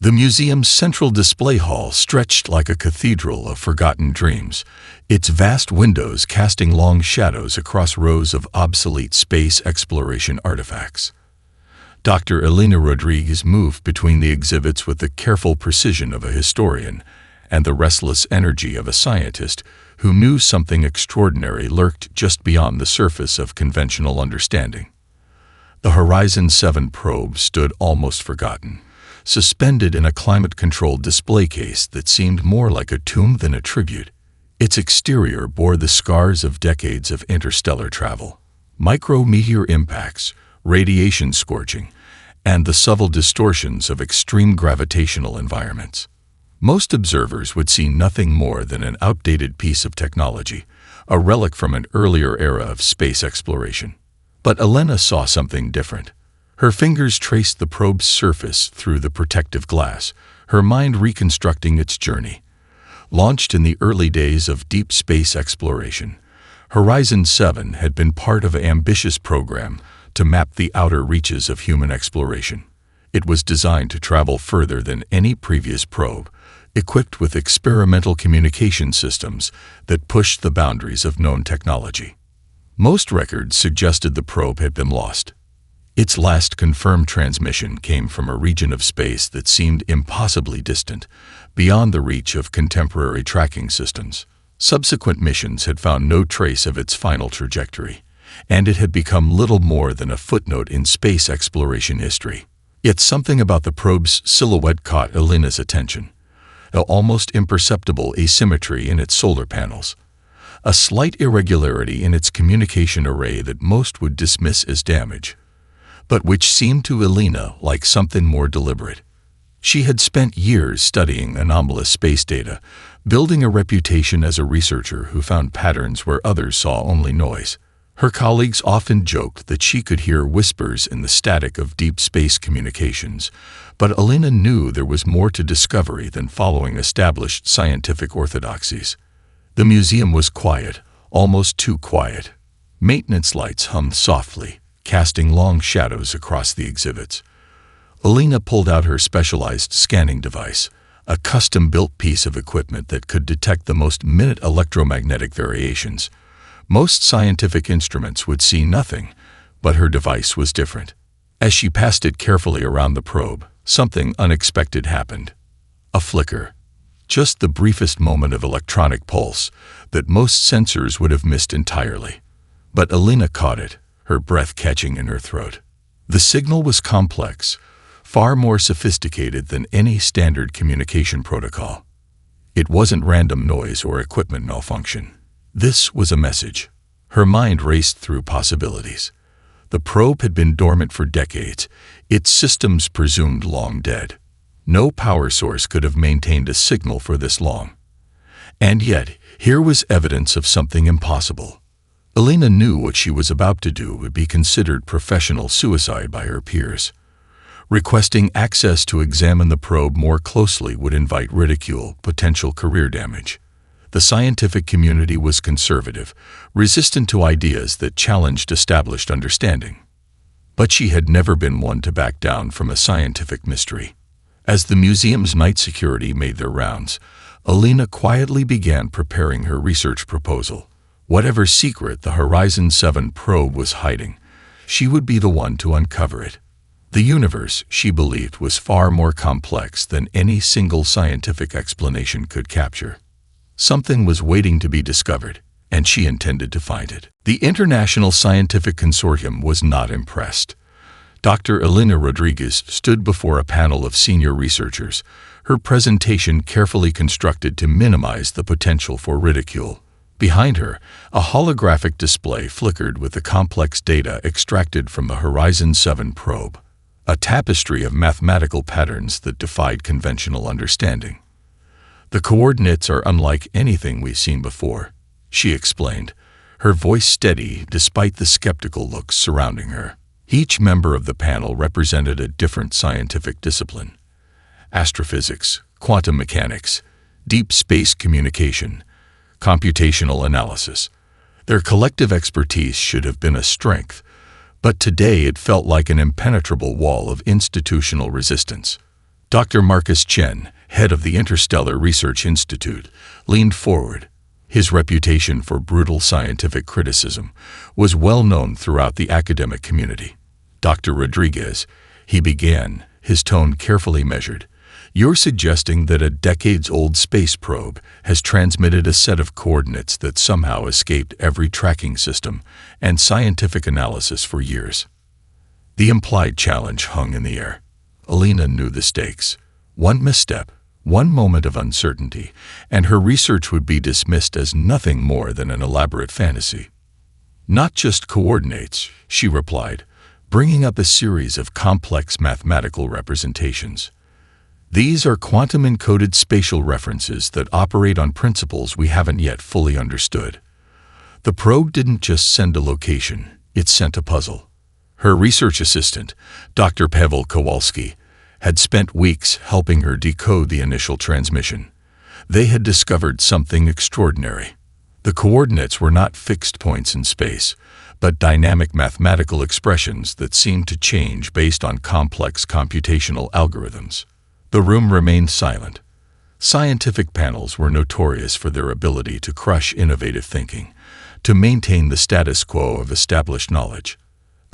The museum's central display hall stretched like a cathedral of forgotten dreams, its vast windows casting long shadows across rows of obsolete space exploration artifacts. Dr. Elena Rodriguez moved between the exhibits with the careful precision of a historian and the restless energy of a scientist who knew something extraordinary lurked just beyond the surface of conventional understanding. The Horizon 7 probe stood almost forgotten, suspended in a climate-controlled display case that seemed more like a tomb than a tribute. Its exterior bore the scars of decades of interstellar travel, micrometeor impacts, radiation scorching, and the subtle distortions of extreme gravitational environments. Most observers would see nothing more than an outdated piece of technology, a relic from an earlier era of space exploration. But Elena saw something different. Her fingers traced the probe's surface through the protective glass, her mind reconstructing its journey. Launched in the early days of deep space exploration, Horizon 7 had been part of an ambitious program to map the outer reaches of human exploration. It was designed to travel further than any previous probe, equipped with experimental communication systems that pushed the boundaries of known technology. Most records suggested the probe had been lost. Its last confirmed transmission came from a region of space that seemed impossibly distant, beyond the reach of contemporary tracking systems. Subsequent missions had found no trace of its final trajectory, and it had become little more than a footnote in space exploration history. Yet something about the probe's silhouette caught Elena's attention, an almost imperceptible asymmetry in its solar panels, a slight irregularity in its communication array that most would dismiss as damage, but which seemed to Elena like something more deliberate. She had spent years studying anomalous space data, building a reputation as a researcher who found patterns where others saw only noise. Her colleagues often joked that she could hear whispers in the static of deep space communications, but Elena knew there was more to discovery than following established scientific orthodoxies. The museum was quiet, almost too quiet. Maintenance lights hummed softly, casting long shadows across the exhibits. Elena pulled out her specialized scanning device, a custom-built piece of equipment that could detect the most minute electromagnetic variations. Most scientific instruments would see nothing, but her device was different. As she passed it carefully around the probe, something unexpected happened. A flicker. Just the briefest moment of electronic pulse that most sensors would have missed entirely. But Elena caught it, her breath catching in her throat. The signal was complex, far more sophisticated than any standard communication protocol. It wasn't random noise or equipment malfunction. This was a message. Her mind raced through possibilities. The probe had been dormant for decades, its systems presumed long dead. No power source could have maintained a signal for this long. And yet, here was evidence of something impossible. Elena knew what she was about to do would be considered professional suicide by her peers. Requesting access to examine the probe more closely would invite ridicule, potential career damage. The scientific community was conservative, resistant to ideas that challenged established understanding. But she had never been one to back down from a scientific mystery. As the museum's night security made their rounds, Elena quietly began preparing her research proposal. Whatever secret the Horizon 7 probe was hiding, she would be the one to uncover it. The universe, she believed, was far more complex than any single scientific explanation could capture. Something was waiting to be discovered, and she intended to find it. The International Scientific Consortium was not impressed. Dr. Elena Rodriguez stood before a panel of senior researchers, her presentation carefully constructed to minimize the potential for ridicule. Behind her, a holographic display flickered with the complex data extracted from the Horizon 7 probe, a tapestry of mathematical patterns that defied conventional understanding. "The coordinates are unlike anything we've seen before," she explained, her voice steady despite the skeptical looks surrounding her. Each member of the panel represented a different scientific discipline: astrophysics, quantum mechanics, deep space communication, computational analysis. Their collective expertise should have been a strength, but today it felt like an impenetrable wall of institutional resistance. Dr. Marcus Chen, head of the Interstellar Research Institute, leaned forward. His reputation for brutal scientific criticism was well known throughout the academic community. Dr. Rodriguez, he began, his tone carefully measured. You're suggesting that a decades-old space probe has transmitted a set of coordinates that somehow escaped every tracking system and scientific analysis for years. The implied challenge hung in the air. Alina knew the stakes. One misstep, one moment of uncertainty, and her research would be dismissed as nothing more than an elaborate fantasy. Not just coordinates, she replied, bringing up a series of complex mathematical representations. These are quantum-encoded spatial references that operate on principles we haven't yet fully understood. The probe didn't just send a location, it sent a puzzle. Her research assistant, Dr. Pavel Kowalski, had spent weeks helping her decode the initial transmission. They had discovered something extraordinary. The coordinates were not fixed points in space, but dynamic mathematical expressions that seemed to change based on complex computational algorithms. The room remained silent. Scientific panels were notorious for their ability to crush innovative thinking, to maintain the status quo of established knowledge.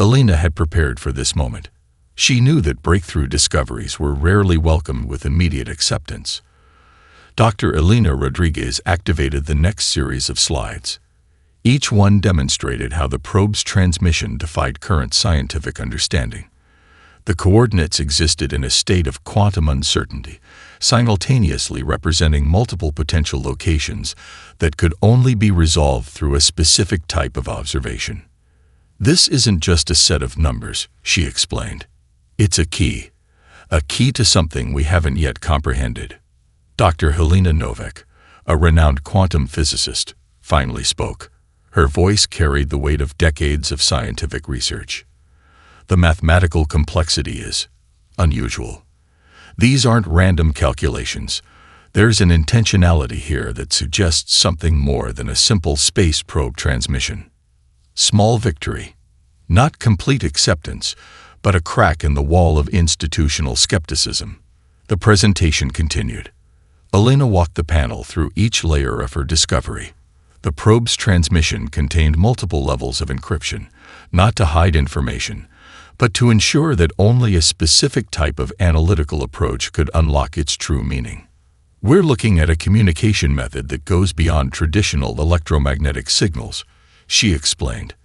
Alina had prepared for this moment. She knew that breakthrough discoveries were rarely welcomed with immediate acceptance. Dr. Alina Rodriguez activated the next series of slides. Each one demonstrated how the probe's transmission defied current scientific understanding. The coordinates existed in a state of quantum uncertainty, simultaneously representing multiple potential locations that could only be resolved through a specific type of observation. This isn't just a set of numbers, she explained. It's a key to something we haven't yet comprehended. Dr. Helena Novak, a renowned quantum physicist, finally spoke. Her voice carried the weight of decades of scientific research. The mathematical complexity is unusual. These aren't random calculations. There's an intentionality here that suggests something more than a simple space probe transmission. Small victory. Not complete acceptance, but a crack in the wall of institutional skepticism. The presentation continued. Alina walked the panel through each layer of her discovery. The probe's transmission contained multiple levels of encryption, not to hide information, but to ensure that only a specific type of analytical approach could unlock its true meaning. We're looking at a communication method that goes beyond traditional electromagnetic signals, she explained.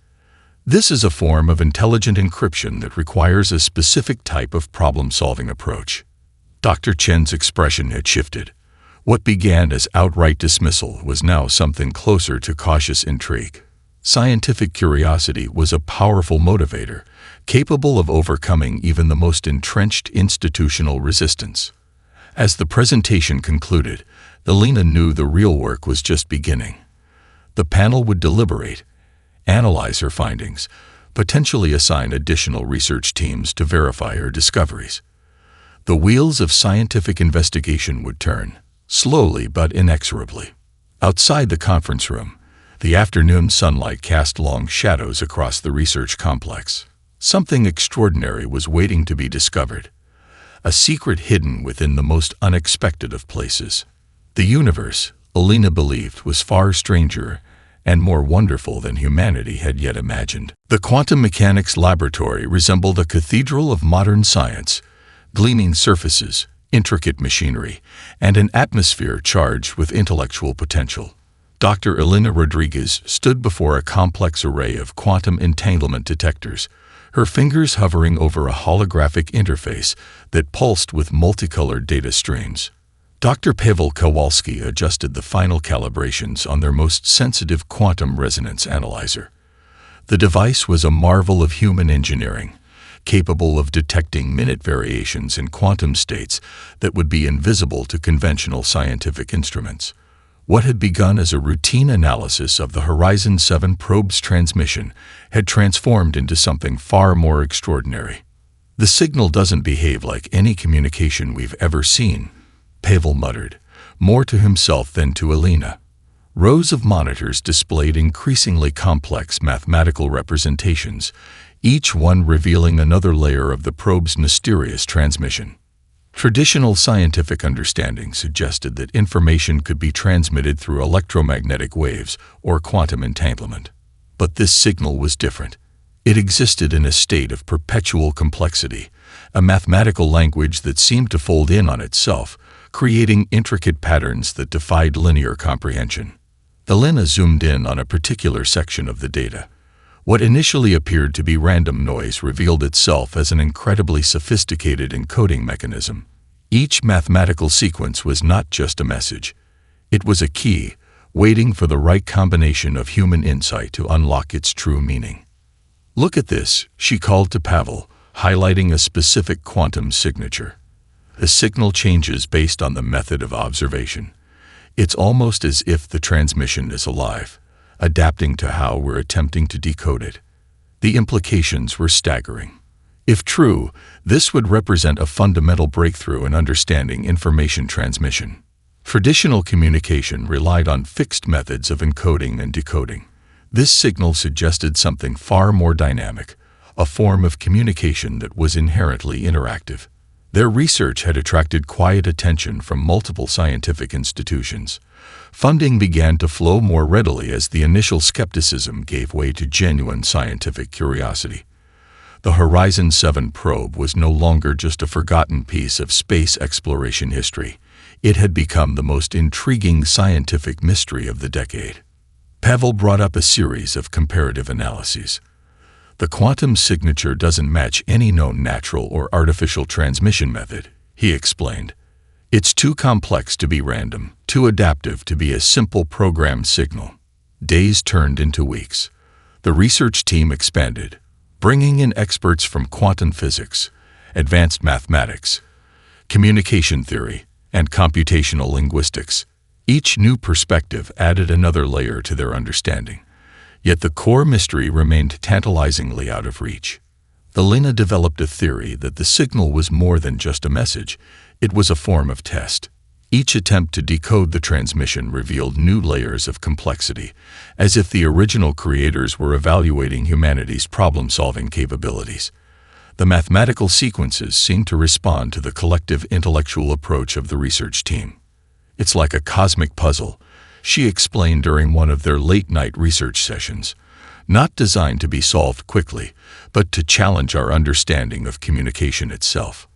This is a form of intelligent encryption that requires a specific type of problem-solving approach. Dr. Chen's expression had shifted. What began as outright dismissal was now something closer to cautious intrigue. Scientific curiosity was a powerful motivator, capable of overcoming even the most entrenched institutional resistance. As the presentation concluded, Alina knew the real work was just beginning. The panel would deliberate, analyze her findings, potentially assign additional research teams to verify her discoveries. The wheels of scientific investigation would turn, slowly but inexorably. Outside the conference room, the afternoon sunlight cast long shadows across the research complex. Something extraordinary was waiting to be discovered, a secret hidden within the most unexpected of places. The universe, Alina believed, was far stranger and more wonderful than humanity had yet imagined. The quantum mechanics laboratory resembled a cathedral of modern science, gleaming surfaces, intricate machinery, and an atmosphere charged with intellectual potential. Dr. Alina Rodriguez stood before a complex array of quantum entanglement detectors, her fingers hovering over a holographic interface that pulsed with multicolored data streams. Dr. Pavel Kowalski adjusted the final calibrations on their most sensitive quantum resonance analyzer. The device was a marvel of human engineering, capable of detecting minute variations in quantum states that would be invisible to conventional scientific instruments. What had begun as a routine analysis of the Horizon 7 probe's transmission had transformed into something far more extraordinary. The signal doesn't behave like any communication we've ever seen, Pavel muttered, more to himself than to Alina. Rows of monitors displayed increasingly complex mathematical representations, each one revealing another layer of the probe's mysterious transmission. Traditional scientific understanding suggested that information could be transmitted through electromagnetic waves or quantum entanglement. But this signal was different. It existed in a state of perpetual complexity, a mathematical language that seemed to fold in on itself, creating intricate patterns that defied linear comprehension. Elena zoomed in on a particular section of the data. What initially appeared to be random noise revealed itself as an incredibly sophisticated encoding mechanism. Each mathematical sequence was not just a message. It was a key, waiting for the right combination of human insight to unlock its true meaning. "Look at this," she called to Pavel, highlighting a specific quantum signature. The signal changes based on the method of observation. It's almost as if the transmission is alive, adapting to how we're attempting to decode it. The implications were staggering. If true, this would represent a fundamental breakthrough in understanding information transmission. Traditional communication relied on fixed methods of encoding and decoding. This signal suggested something far more dynamic, a form of communication that was inherently interactive. Their research had attracted quiet attention from multiple scientific institutions. Funding began to flow more readily as the initial skepticism gave way to genuine scientific curiosity. The Horizon 7 probe was no longer just a forgotten piece of space exploration history. It had become the most intriguing scientific mystery of the decade. Pavel brought up a series of comparative analyses. "The quantum signature doesn't match any known natural or artificial transmission method," he explained. "It's too complex to be random, too adaptive to be a simple programmed signal." Days turned into weeks. The research team expanded, bringing in experts from quantum physics, advanced mathematics, communication theory, and computational linguistics. Each new perspective added another layer to their understanding. Yet the core mystery remained tantalizingly out of reach. Elena developed a theory that the signal was more than just a message. It was a form of test. Each attempt to decode the transmission revealed new layers of complexity, as if the original creators were evaluating humanity's problem-solving capabilities. The mathematical sequences seemed to respond to the collective intellectual approach of the research team. "It's like a cosmic puzzle," she explained during one of their late-night research sessions, "not designed to be solved quickly, but to challenge our understanding of communication itself."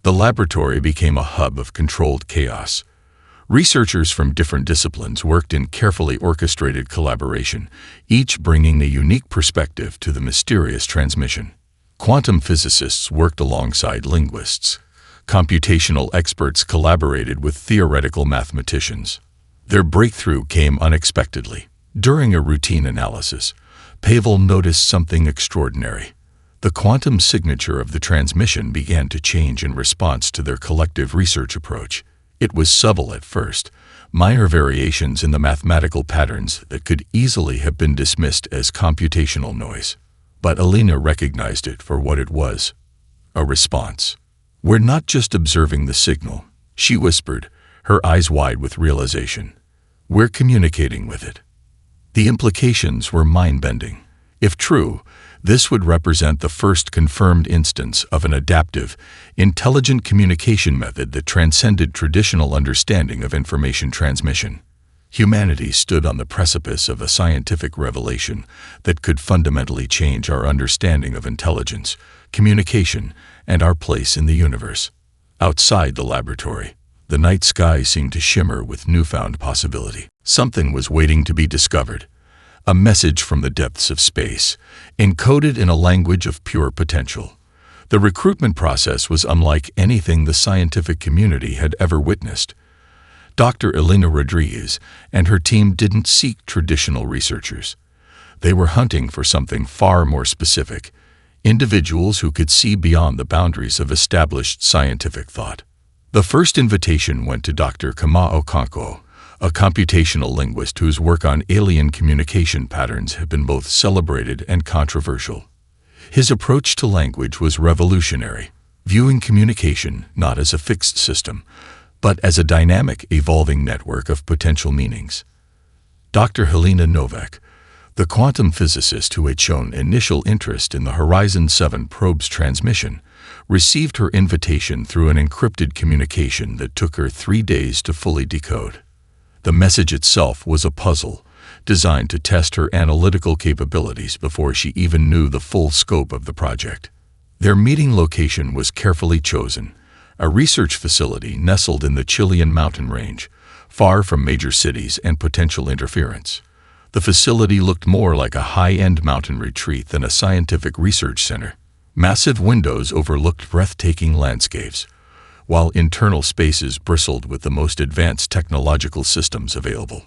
The laboratory became a hub of controlled chaos. Researchers from different disciplines worked in carefully orchestrated collaboration, each bringing a unique perspective to the mysterious transmission. Quantum physicists worked alongside linguists. Computational experts collaborated with theoretical mathematicians. Their breakthrough came unexpectedly. During a routine analysis, Pavel noticed something extraordinary. The quantum signature of the transmission began to change in response to their collective research approach. It was subtle at first, minor variations in the mathematical patterns that could easily have been dismissed as computational noise. But Elena recognized it for what it was, a response. "We're not just observing the signal," she whispered, her eyes wide with realization. "We're communicating with it." The implications were mind-bending. If true, this would represent the first confirmed instance of an adaptive, intelligent communication method that transcended traditional understanding of information transmission. Humanity stood on the precipice of a scientific revelation that could fundamentally change our understanding of intelligence, communication, and our place in the universe. Outside the laboratory, the night sky seemed to shimmer with newfound possibility. Something was waiting to be discovered. A message from the depths of space, encoded in a language of pure potential. The recruitment process was unlike anything the scientific community had ever witnessed. Dr. Elena Rodriguez and her team didn't seek traditional researchers. They were hunting for something far more specific, individuals who could see beyond the boundaries of established scientific thought. The first invitation went to Dr. Kamao Konko, a computational linguist whose work on alien communication patterns had been both celebrated and controversial. His approach to language was revolutionary, viewing communication not as a fixed system, but as a dynamic, evolving network of potential meanings. Dr. Helena Novak, the quantum physicist who had shown initial interest in the Horizon 7 probe's transmission, received her invitation through an encrypted communication that took her 3 days to fully decode. The message itself was a puzzle, designed to test her analytical capabilities before she even knew the full scope of the project. Their meeting location was carefully chosen, a research facility nestled in the Chilean mountain range, far from major cities and potential interference. The facility looked more like a high-end mountain retreat than a scientific research center. Massive windows overlooked breathtaking landscapes, while internal spaces bristled with the most advanced technological systems available.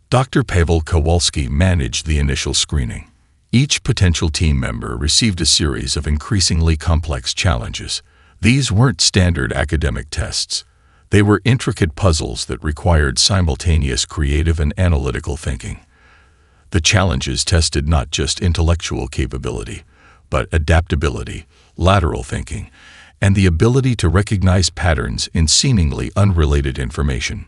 Dr. Pavel Kowalski managed the initial screening. Each potential team member received a series of increasingly complex challenges. These weren't standard academic tests. They were intricate puzzles that required simultaneous creative and analytical thinking. The challenges tested not just intellectual capability, but adaptability, lateral thinking, and the ability to recognize patterns in seemingly unrelated information.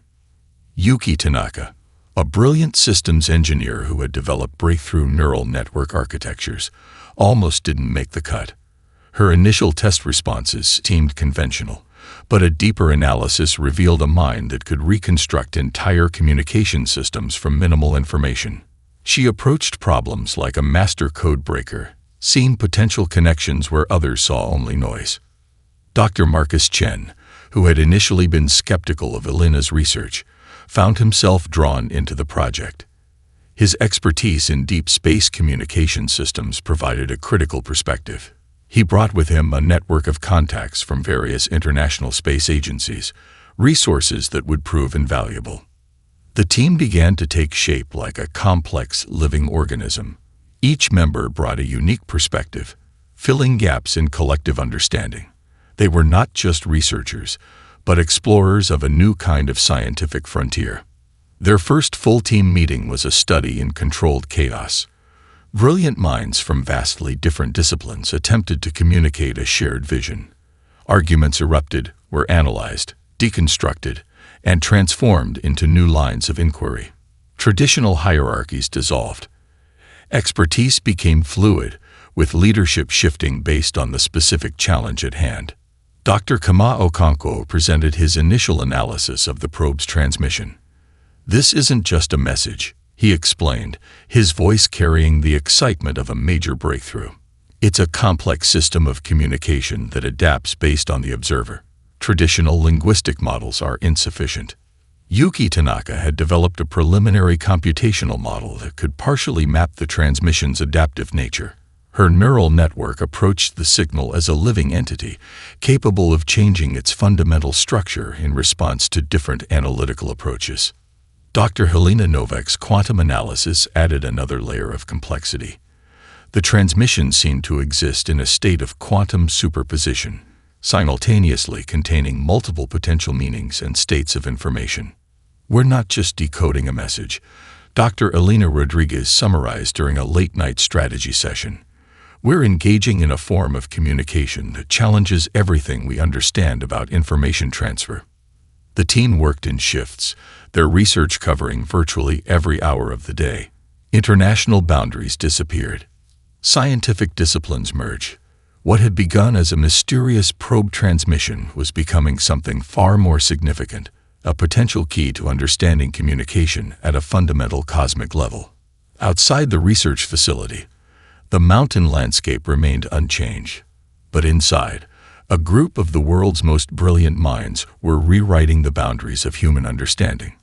Yuki Tanaka, a brilliant systems engineer who had developed breakthrough neural network architectures, almost didn't make the cut. Her initial test responses seemed conventional, but a deeper analysis revealed a mind that could reconstruct entire communication systems from minimal information. She approached problems like a master code breaker, seeing potential connections where others saw only noise. Dr. Marcus Chen, who had initially been skeptical of Elena's research, found himself drawn into the project. His expertise in deep space communication systems provided a critical perspective. He brought with him a network of contacts from various international space agencies, resources that would prove invaluable. The team began to take shape like a complex living organism. Each member brought a unique perspective, filling gaps in collective understanding. They were not just researchers, but explorers of a new kind of scientific frontier. Their first full-team meeting was a study in controlled chaos. Brilliant minds from vastly different disciplines attempted to communicate a shared vision. Arguments erupted, were analyzed, deconstructed, and transformed into new lines of inquiry. Traditional hierarchies dissolved. Expertise became fluid, with leadership shifting based on the specific challenge at hand. Dr. Kama Okonkwo presented his initial analysis of the probe's transmission. "This isn't just a message," he explained, his voice carrying the excitement of a major breakthrough. "It's a complex system of communication that adapts based on the observer. Traditional linguistic models are insufficient." Yuki Tanaka had developed a preliminary computational model that could partially map the transmission's adaptive nature. Her neural network approached the signal as a living entity, capable of changing its fundamental structure in response to different analytical approaches. Dr. Helena Novak's quantum analysis added another layer of complexity. The transmission seemed to exist in a state of quantum superposition, simultaneously containing multiple potential meanings and states of information. "We're not just decoding a message," Dr. Elena Rodriguez summarized during a late-night strategy session. "We're engaging in a form of communication that challenges everything we understand about information transfer." The team worked in shifts, their research covering virtually every hour of the day. International boundaries disappeared. Scientific disciplines merged. What had begun as a mysterious probe transmission was becoming something far more significant, a potential key to understanding communication at a fundamental cosmic level. Outside the research facility, the mountain landscape remained unchanged. But inside, a group of the world's most brilliant minds were rewriting the boundaries of human understanding.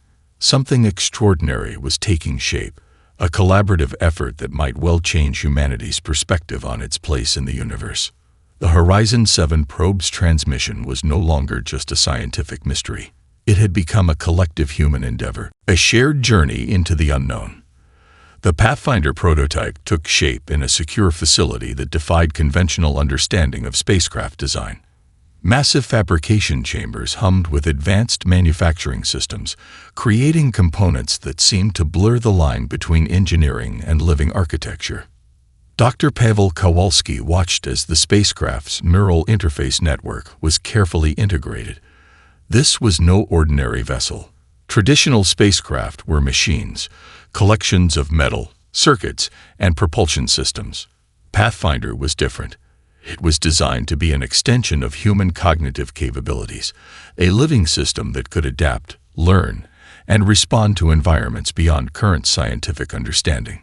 Something extraordinary was taking shape, a collaborative effort that might well change humanity's perspective on its place in the universe. The Horizon 7 probe's transmission was no longer just a scientific mystery. It had become a collective human endeavor, a shared journey into the unknown. The Pathfinder prototype took shape in a secure facility that defied conventional understanding of spacecraft design. Massive fabrication chambers hummed with advanced manufacturing systems, creating components that seemed to blur the line between engineering and living architecture. Dr. Pavel Kowalski watched as the spacecraft's neural interface network was carefully integrated. This was no ordinary vessel. Traditional spacecraft were machines, collections of metal, circuits, and propulsion systems. Pathfinder was different. It was designed to be an extension of human cognitive capabilities, a living system that could adapt, learn, and respond to environments beyond current scientific understanding.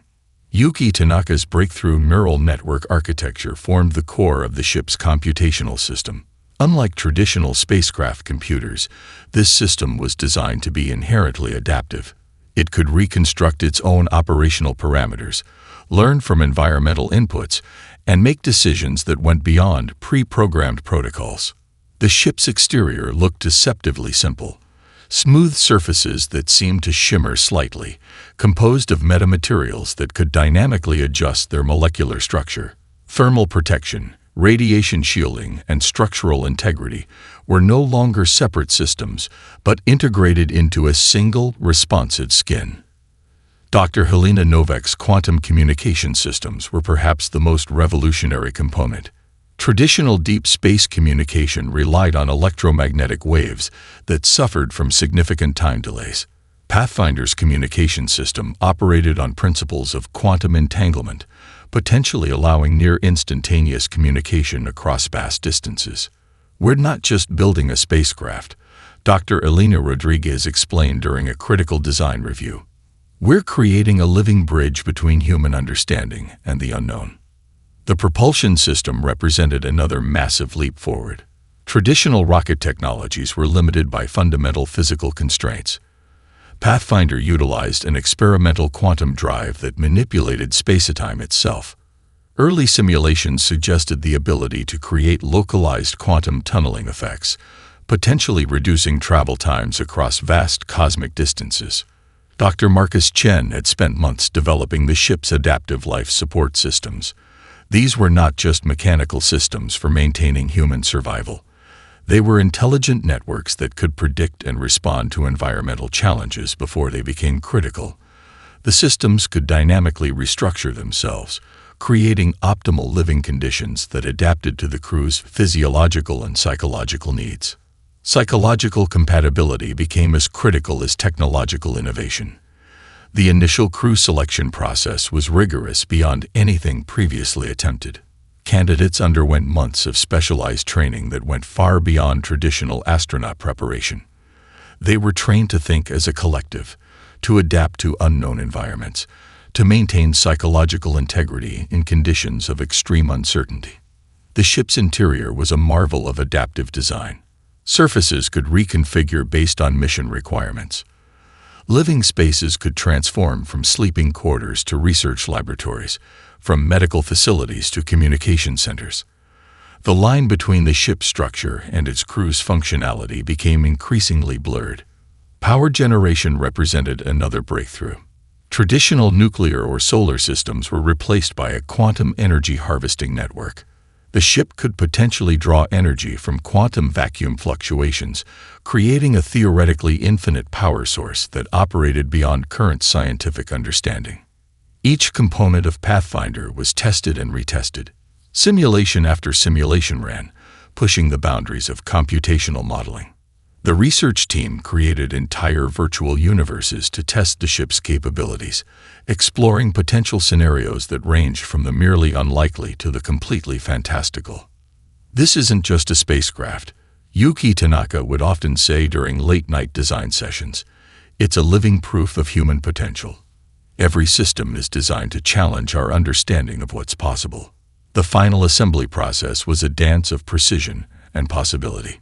Yuki Tanaka's breakthrough neural network architecture formed the core of the ship's computational system. Unlike traditional spacecraft computers, this system was designed to be inherently adaptive. It could reconstruct its own operational parameters, learn from environmental inputs, and make decisions that went beyond pre-programmed protocols. The ship's exterior looked deceptively simple. Smooth surfaces that seemed to shimmer slightly, composed of metamaterials that could dynamically adjust their molecular structure. Thermal protection, radiation shielding, and structural integrity were no longer separate systems, but integrated into a single, responsive skin. Dr. Helena Novak's quantum communication systems were perhaps the most revolutionary component. Traditional deep space communication relied on electromagnetic waves that suffered from significant time delays. Pathfinder's communication system operated on principles of quantum entanglement, potentially allowing near-instantaneous communication across vast distances. "We're not just building a spacecraft," Dr. Elena Rodriguez explained during a critical design review. "We're creating a living bridge between human understanding and the unknown." The propulsion system represented another massive leap forward. Traditional rocket technologies were limited by fundamental physical constraints. Pathfinder utilized an experimental quantum drive that manipulated spacetime itself. Early simulations suggested the ability to create localized quantum tunneling effects, potentially reducing travel times across vast cosmic distances. Dr. Marcus Chen had spent months developing the ship's adaptive life support systems. These were not just mechanical systems for maintaining human survival. They were intelligent networks that could predict and respond to environmental challenges before they became critical. The systems could dynamically restructure themselves, creating optimal living conditions that adapted to the crew's physiological and psychological needs. Psychological compatibility became as critical as technological innovation. The initial crew selection process was rigorous beyond anything previously attempted. Candidates underwent months of specialized training that went far beyond traditional astronaut preparation. They were trained to think as a collective, to adapt to unknown environments, to maintain psychological integrity in conditions of extreme uncertainty. The ship's interior was a marvel of adaptive design. Surfaces could reconfigure based on mission requirements. Living spaces could transform from sleeping quarters to research laboratories, from medical facilities to communication centers. The line between the ship's structure and its crew's functionality became increasingly blurred. Power generation represented another breakthrough. Traditional nuclear or solar systems were replaced by a quantum energy harvesting network. The ship could potentially draw energy from quantum vacuum fluctuations, creating a theoretically infinite power source that operated beyond current scientific understanding. Each component of Pathfinder was tested and retested. Simulation after simulation ran, pushing the boundaries of computational modeling. The research team created entire virtual universes to test the ship's capabilities, exploring potential scenarios that ranged from the merely unlikely to the completely fantastical. "This isn't just a spacecraft," Yuki Tanaka would often say during late-night design sessions. "It's a living proof of human potential. Every system is designed to challenge our understanding of what's possible." The final assembly process was a dance of precision and possibility.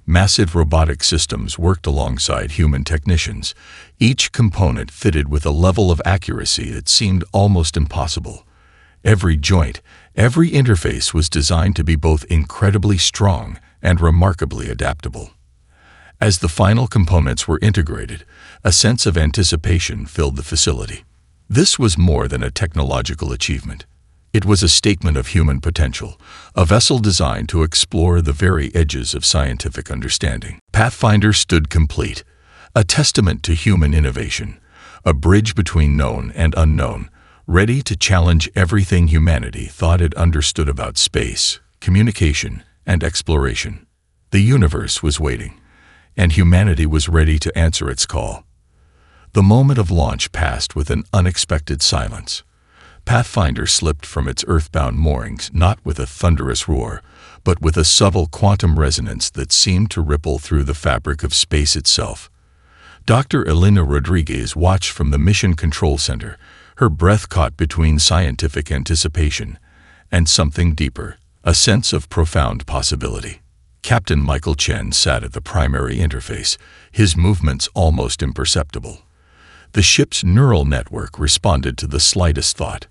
Massive robotic systems worked alongside human technicians, each component fitted with a level of accuracy that seemed almost impossible. Every joint, every interface was designed to be both incredibly strong and remarkably adaptable. As the final components were integrated, a sense of anticipation filled the facility. This was more than a technological achievement. It was a statement of human potential, a vessel designed to explore the very edges of scientific understanding. Pathfinder stood complete, a testament to human innovation, a bridge between known and unknown, ready to challenge everything humanity thought it understood about space, communication, and exploration. The universe was waiting, and humanity was ready to answer its call. The moment of launch passed with an unexpected silence. Pathfinder slipped from its earthbound moorings not with a thunderous roar, but with a subtle quantum resonance that seemed to ripple through the fabric of space itself. Dr. Elena Rodriguez watched from the Mission Control Center, her breath caught between scientific anticipation and something deeper, a sense of profound possibility. Captain Michael Chen sat at the primary interface, his movements almost imperceptible. The ship's neural network responded to the slightest thought,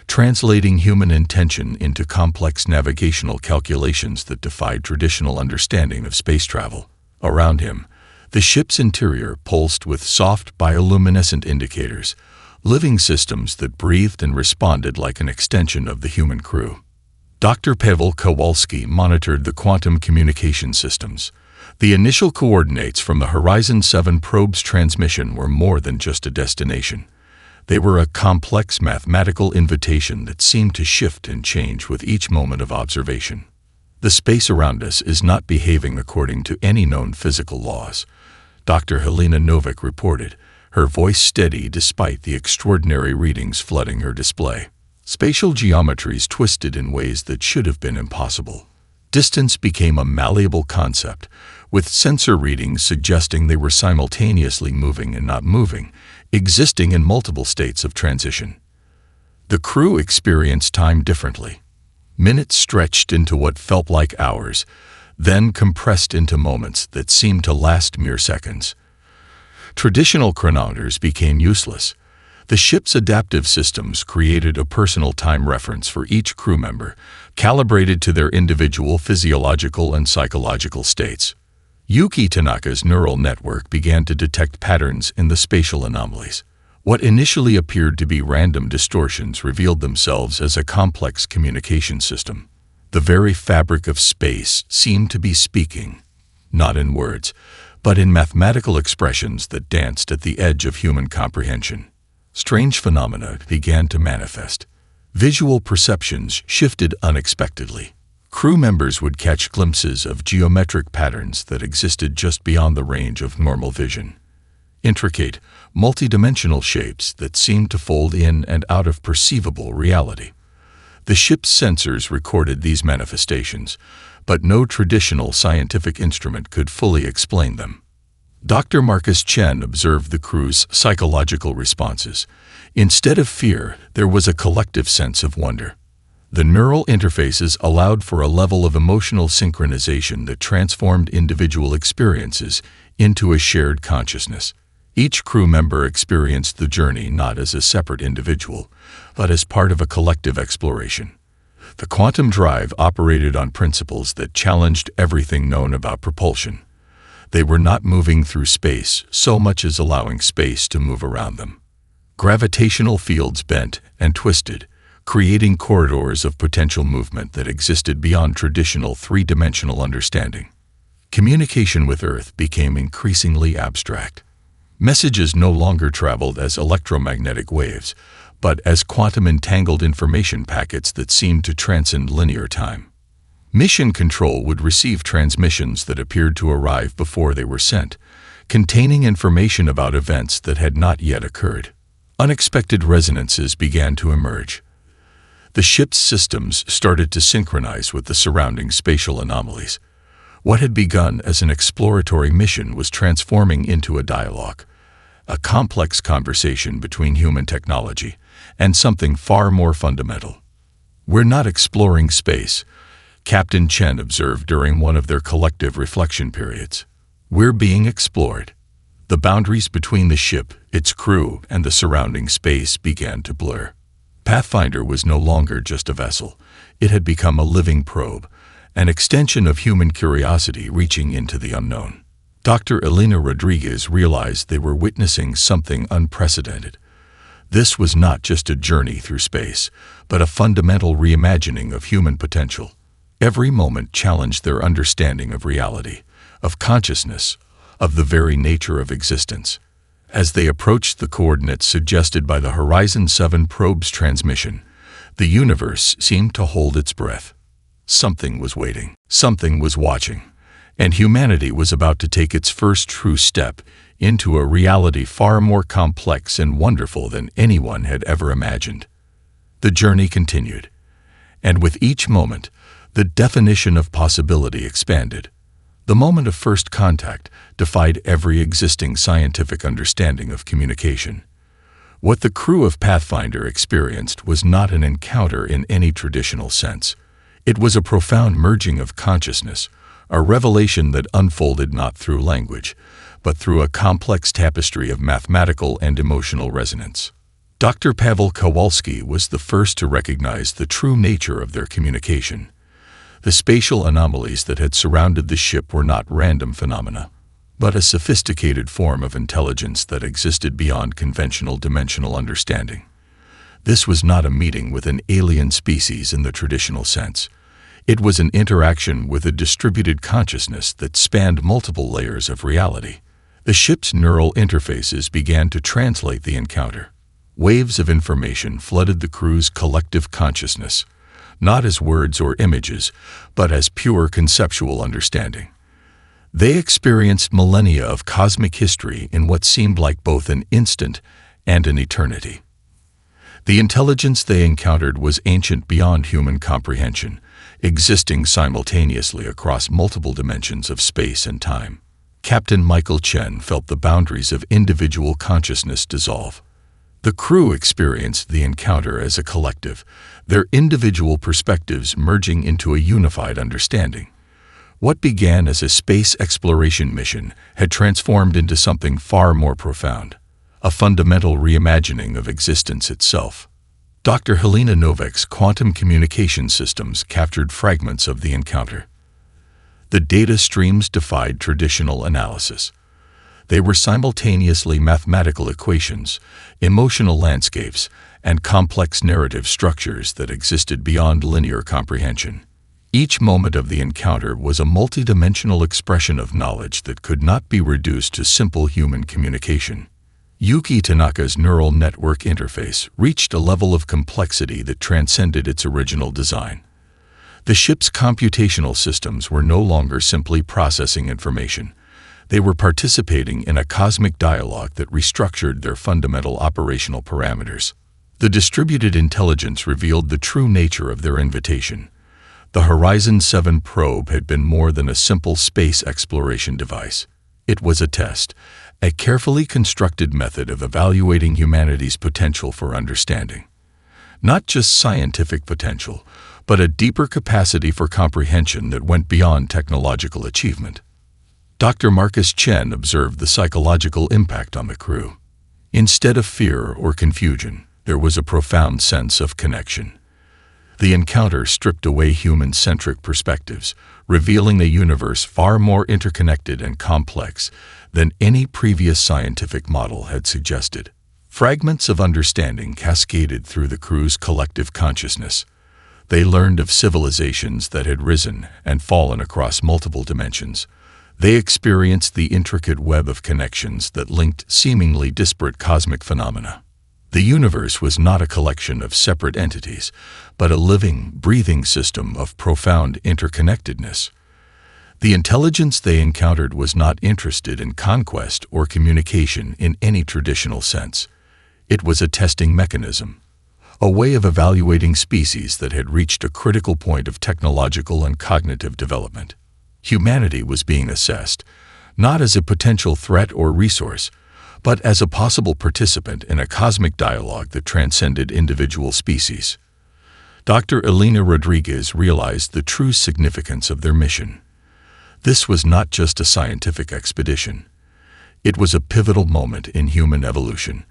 translating human intention into complex navigational calculations that defied traditional understanding of space travel. Around him, the ship's interior pulsed with soft bioluminescent indicators, living systems that breathed and responded like an extension of the human crew. Dr. Pavel Kowalski monitored the quantum communication systems. The initial coordinates from the Horizon 7 probe's transmission were more than just a destination. They were a complex mathematical invitation that seemed to shift and change with each moment of observation. The space around us is not behaving according to any known physical laws, Dr. Helena Novik reported, her voice steady despite the extraordinary readings flooding her display. Spatial geometries twisted in ways that should have been impossible. Distance became a malleable concept, with sensor readings suggesting they were simultaneously moving and not moving, existing in multiple states of transition. The crew experienced time differently. Minutes stretched into what felt like hours, then compressed into moments that seemed to last mere seconds. Traditional chronometers became useless. The ship's adaptive systems created a personal time reference for each crew member, calibrated to their individual physiological and psychological states. Yuki Tanaka's neural network began to detect patterns in the spatial anomalies. What initially appeared to be random distortions revealed themselves as a complex communication system. The very fabric of space seemed to be speaking, not in words, but in mathematical expressions that danced at the edge of human comprehension. Strange phenomena began to manifest. Visual perceptions shifted unexpectedly. Crew members would catch glimpses of geometric patterns that existed just beyond the range of normal vision. Intricate, multidimensional shapes that seemed to fold in and out of perceivable reality. The ship's sensors recorded these manifestations, but no traditional scientific instrument could fully explain them. Dr. Marcus Chen observed the crew's psychological responses. Instead of fear, there was a collective sense of wonder. The neural interfaces allowed for a level of emotional synchronization that transformed individual experiences into a shared consciousness. Each crew member experienced the journey not as a separate individual, but as part of a collective exploration. The quantum drive operated on principles that challenged everything known about propulsion. They were not moving through space so much as allowing space to move around them. Gravitational fields bent and twisted, creating corridors of potential movement that existed beyond traditional three-dimensional understanding. Communication with Earth became increasingly abstract. Messages no longer traveled as electromagnetic waves, but as quantum-entangled information packets that seemed to transcend linear time. Mission Control would receive transmissions that appeared to arrive before they were sent, containing information about events that had not yet occurred. Unexpected resonances began to emerge. The ship's systems started to synchronize with the surrounding spatial anomalies. What had begun as an exploratory mission was transforming into a dialogue, a complex conversation between human technology and something far more fundamental. "We're not exploring space," Captain Chen observed during one of their collective reflection periods. "We're being explored." The boundaries between the ship, its crew, and the surrounding space began to blur. Pathfinder was no longer just a vessel. It had become a living probe, an extension of human curiosity reaching into the unknown. Dr. Elena Rodriguez realized they were witnessing something unprecedented. This was not just a journey through space, but a fundamental reimagining of human potential. Every moment challenged their understanding of reality, of consciousness, of the very nature of existence. As they approached the coordinates suggested by the Horizon 7 probe's transmission, the universe seemed to hold its breath. Something was waiting, something was watching, and humanity was about to take its first true step into a reality far more complex and wonderful than anyone had ever imagined. The journey continued, and with each moment, the definition of possibility expanded. The moment of first contact defied every existing scientific understanding of communication. What the crew of Pathfinder experienced was not an encounter in any traditional sense. It was a profound merging of consciousness, a revelation that unfolded not through language, but through a complex tapestry of mathematical and emotional resonance. Dr. Pavel Kowalski was the first to recognize the true nature of their communication. The spatial anomalies that had surrounded the ship were not random phenomena, but a sophisticated form of intelligence that existed beyond conventional dimensional understanding. This was not a meeting with an alien species in the traditional sense. It was an interaction with a distributed consciousness that spanned multiple layers of reality. The ship's neural interfaces began to translate the encounter. Waves of information flooded the crew's collective consciousness, not as words or images, but as pure conceptual understanding. They experienced millennia of cosmic history in what seemed like both an instant and an eternity. The intelligence they encountered was ancient beyond human comprehension, existing simultaneously across multiple dimensions of space and time. Captain Michael Chen felt the boundaries of individual consciousness dissolve. The crew experienced the encounter as a collective, their individual perspectives merging into a unified understanding. What began as a space exploration mission had transformed into something far more profound, a fundamental reimagining of existence itself. Dr. Helena Novak's quantum communication systems captured fragments of the encounter. The data streams defied traditional analysis. They were simultaneously mathematical equations, emotional landscapes, and complex narrative structures that existed beyond linear comprehension. Each moment of the encounter was a multidimensional expression of knowledge that could not be reduced to simple human communication. Yuki Tanaka's neural network interface reached a level of complexity that transcended its original design. The ship's computational systems were no longer simply processing information. They were participating in a cosmic dialogue that restructured their fundamental operational parameters. The distributed intelligence revealed the true nature of their invitation. The Horizon 7 probe had been more than a simple space exploration device. It was a test, a carefully constructed method of evaluating humanity's potential for understanding. Not just scientific potential, but a deeper capacity for comprehension that went beyond technological achievement. Dr. Marcus Chen observed the psychological impact on the crew. Instead of fear or confusion, there was a profound sense of connection. The encounter stripped away human-centric perspectives, revealing a universe far more interconnected and complex than any previous scientific model had suggested. Fragments of understanding cascaded through the crew's collective consciousness. They learned of civilizations that had risen and fallen across multiple dimensions. They experienced the intricate web of connections that linked seemingly disparate cosmic phenomena. The universe was not a collection of separate entities, but a living, breathing system of profound interconnectedness. The intelligence they encountered was not interested in conquest or communication in any traditional sense. It was a testing mechanism, a way of evaluating species that had reached a critical point of technological and cognitive development. Humanity was being assessed, not as a potential threat or resource, but as a possible participant in a cosmic dialogue that transcended individual species. Dr. Elena Rodriguez realized the true significance of their mission. This was not just a scientific expedition. It was a pivotal moment in human evolution,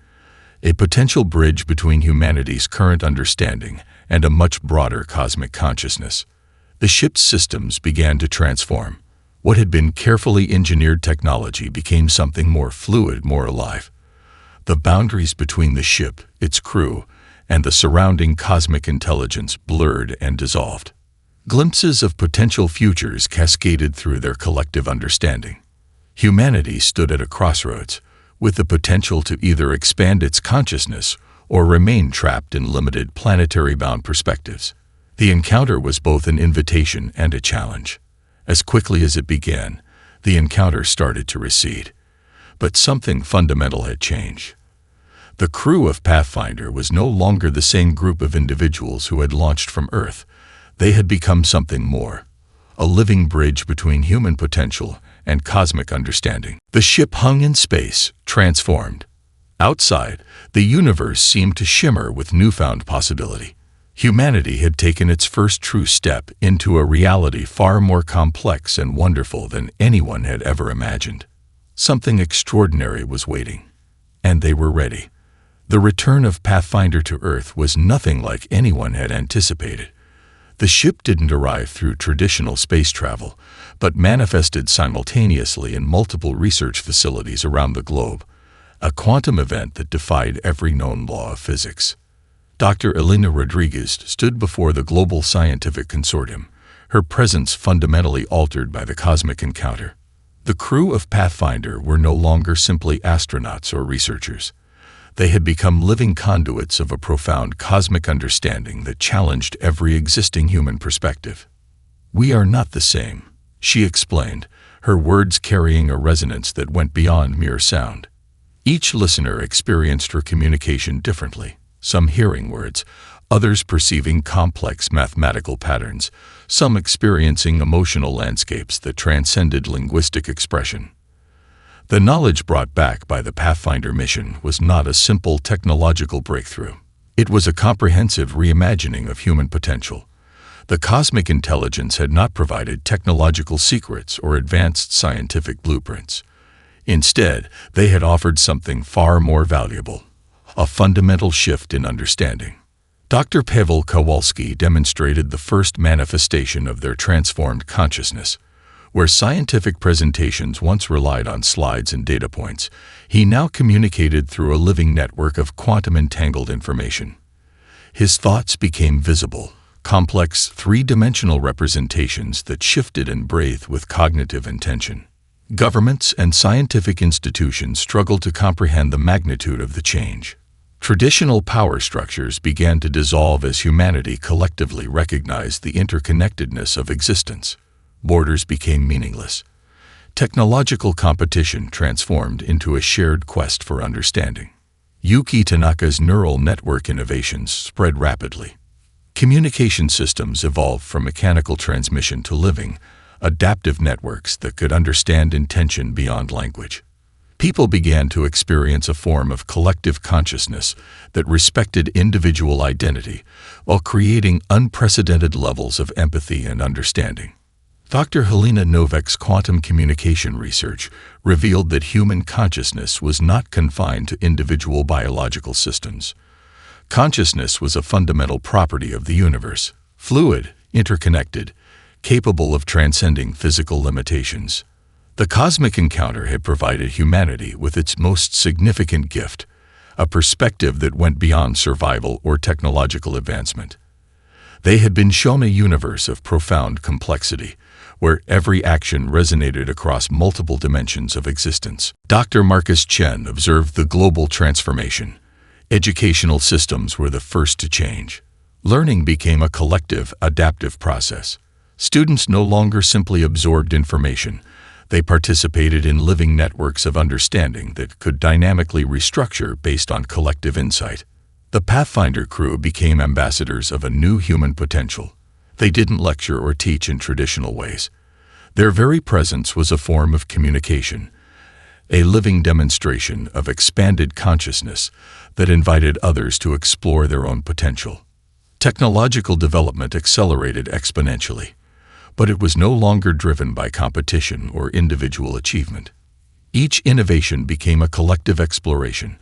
a potential bridge between humanity's current understanding and a much broader cosmic consciousness. The ship's systems began to transform. What had been carefully engineered technology became something more fluid, more alive. The boundaries between the ship, its crew, and the surrounding cosmic intelligence blurred and dissolved. Glimpses of potential futures cascaded through their collective understanding. Humanity stood at a crossroads, with the potential to either expand its consciousness or remain trapped in limited planetary-bound perspectives. The encounter was both an invitation and a challenge. As quickly as it began, the encounter started to recede. But something fundamental had changed. The crew of Pathfinder was no longer the same group of individuals who had launched from Earth. They had become something more, a living bridge between human potential and cosmic understanding. The ship hung in space, transformed. Outside, the universe seemed to shimmer with newfound possibility. Humanity had taken its first true step into a reality far more complex and wonderful than anyone had ever imagined. Something extraordinary was waiting, and they were ready. The return of Pathfinder to Earth was nothing like anyone had anticipated. The ship didn't arrive through traditional space travel, but manifested simultaneously in multiple research facilities around the globe, a quantum event that defied every known law of physics. Dr. Elena Rodriguez stood before the global scientific consortium, her presence fundamentally altered by the cosmic encounter. The crew of Pathfinder were no longer simply astronauts or researchers. They had become living conduits of a profound cosmic understanding that challenged every existing human perspective. "We are not the same," she explained, her words carrying a resonance that went beyond mere sound. Each listener experienced her communication differently, some hearing words, others perceiving complex mathematical patterns, some experiencing emotional landscapes that transcended linguistic expression. The knowledge brought back by the Pathfinder mission was not a simple technological breakthrough. It was a comprehensive reimagining of human potential. The cosmic intelligence had not provided technological secrets or advanced scientific blueprints. Instead, they had offered something far more valuable, a fundamental shift in understanding. Dr. Pavel Kowalski demonstrated the first manifestation of their transformed consciousness. Where scientific presentations once relied on slides and data points, he now communicated through a living network of quantum-entangled information. His thoughts became visible, complex, three-dimensional representations that shifted and breathed with cognitive intention. Governments and scientific institutions struggled to comprehend the magnitude of the change. Traditional power structures began to dissolve as humanity collectively recognized the interconnectedness of existence. Borders became meaningless. Technological competition transformed into a shared quest for understanding. Yuki Tanaka's neural network innovations spread rapidly. Communication systems evolved from mechanical transmission to living, adaptive networks that could understand intention beyond language. People began to experience a form of collective consciousness that respected individual identity while creating unprecedented levels of empathy and understanding. Dr. Helena Novak's quantum communication research revealed that human consciousness was not confined to individual biological systems. Consciousness was a fundamental property of the universe, fluid, interconnected, capable of transcending physical limitations. The cosmic encounter had provided humanity with its most significant gift, a perspective that went beyond survival or technological advancement. They had been shown a universe of profound complexity, where every action resonated across multiple dimensions of existence. Dr. Marcus Chen observed the global transformation. Educational systems were the first to change. Learning became a collective, adaptive process. Students no longer simply absorbed information. They participated in living networks of understanding that could dynamically restructure based on collective insight. The Pathfinder crew became ambassadors of a new human potential. They didn't lecture or teach in traditional ways. Their very presence was a form of communication, a living demonstration of expanded consciousness that invited others to explore their own potential. Technological development accelerated exponentially, but it was no longer driven by competition or individual achievement. Each innovation became a collective exploration,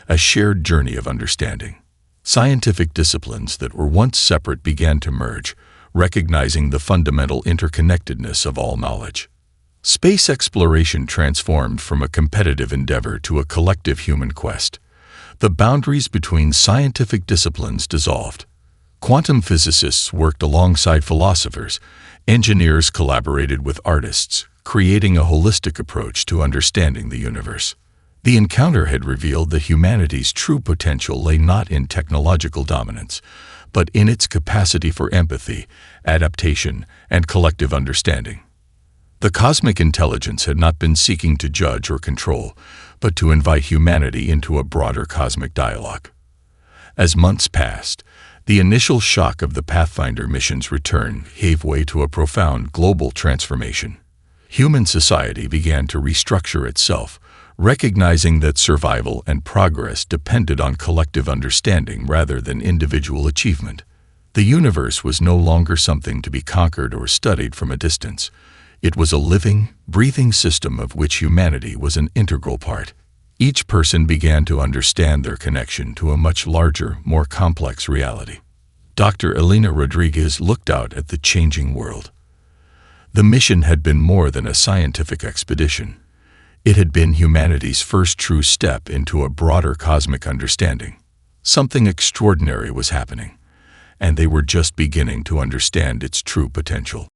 a shared journey of understanding. Scientific disciplines that were once separate began to merge, recognizing the fundamental interconnectedness of all knowledge. Space exploration transformed from a competitive endeavor to a collective human quest. The boundaries between scientific disciplines dissolved. Quantum physicists worked alongside philosophers, engineers collaborated with artists, creating a holistic approach to understanding the universe. The encounter had revealed that humanity's true potential lay not in technological dominance, but in its capacity for empathy, adaptation, and collective understanding. The cosmic intelligence had not been seeking to judge or control, but to invite humanity into a broader cosmic dialogue. As months passed, the initial shock of the Pathfinder mission's return gave way to a profound global transformation. Human society began to restructure itself, recognizing that survival and progress depended on collective understanding rather than individual achievement. The universe was no longer something to be conquered or studied from a distance. It was a living, breathing system of which humanity was an integral part. Each person began to understand their connection to a much larger, more complex reality. Dr. Elena Rodriguez looked out at the changing world. The mission had been more than a scientific expedition. It had been humanity's first true step into a broader cosmic understanding. Something extraordinary was happening, and they were just beginning to understand its true potential.